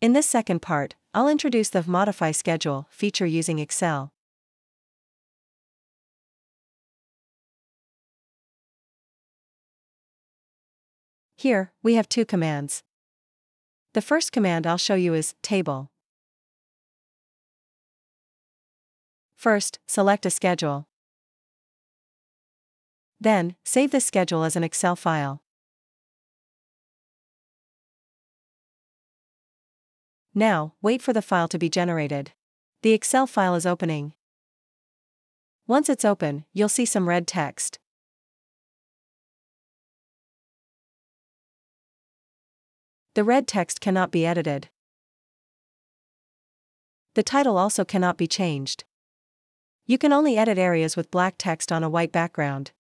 In this second part, I'll introduce the Modify Schedule feature using Excel. Here, we have two commands. The first command I'll show you is Table. First, select a schedule. Then, save the schedule as an Excel file. Now, wait for the file to be generated. The Excel file is opening. Once it's open, you'll see some red text. The red text cannot be edited. The title also cannot be changed. You can only edit areas with black text on a white background.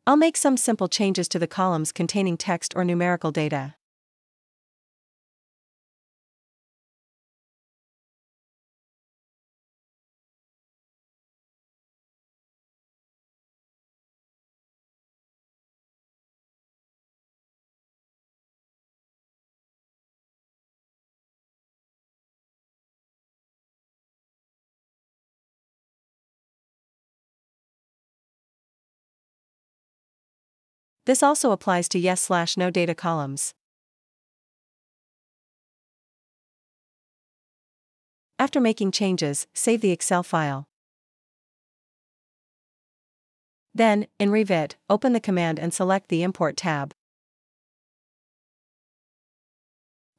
I'll make some simple changes to the columns containing text or numerical data. This also applies to yes/no data columns. After making changes, save the Excel file. Then, in Revit, open the command and select the Import tab.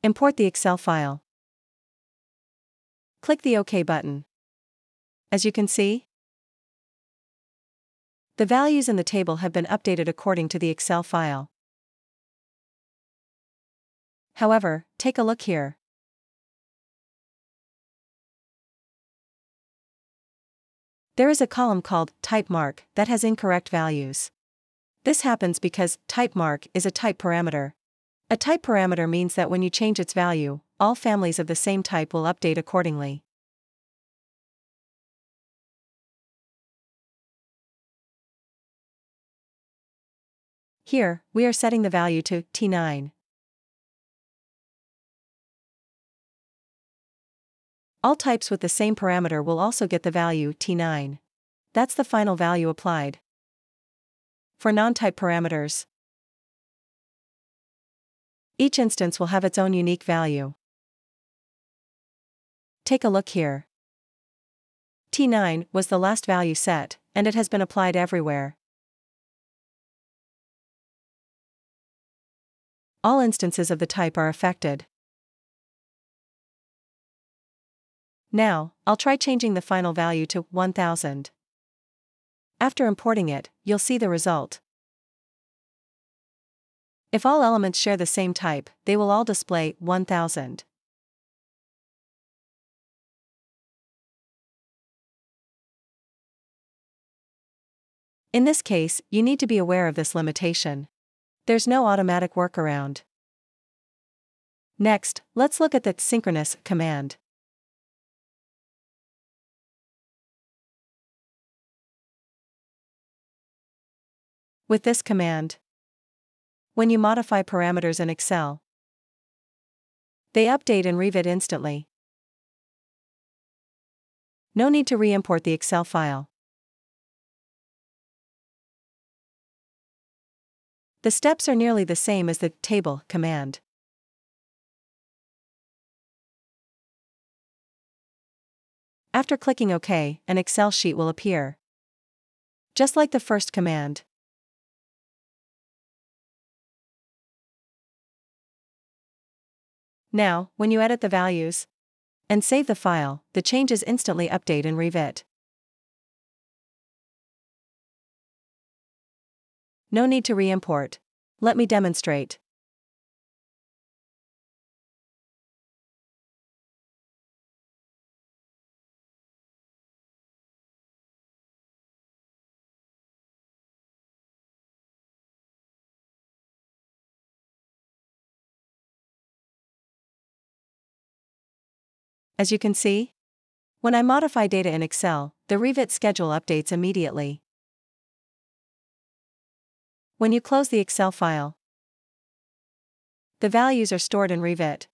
Import the Excel file. Click the OK button. As you can see, the values in the table have been updated according to the Excel file. However, take a look here. There is a column called Type Mark that has incorrect values. This happens because Type Mark is a type parameter. A type parameter means that when you change its value, all families of the same type will update accordingly. Here, we are setting the value to T9. All types with the same parameter will also get the value T9. That's the final value applied. For non-type parameters, each instance will have its own unique value. Take a look here. T9 was the last value set, and it has been applied everywhere. All instances of the type are affected. Now, I'll try changing the final value to 1000. After importing it, you'll see the result. If all elements share the same type, they will all display 1000. In this case, you need to be aware of this limitation. There's no automatic workaround. Next, let's look at the synchronous command. With this command, when you modify parameters in Excel, they update in Revit instantly. No need to re-import the Excel file. The steps are nearly the same as the table command. After clicking OK, an Excel sheet will appear. Just like the first command. Now, when you edit the values and save the file, the changes instantly update in Revit. No need to re-import. Let me demonstrate. As you can see, when I modify data in Excel, the Revit schedule updates immediately. When you close the Excel file, the values are stored in Revit.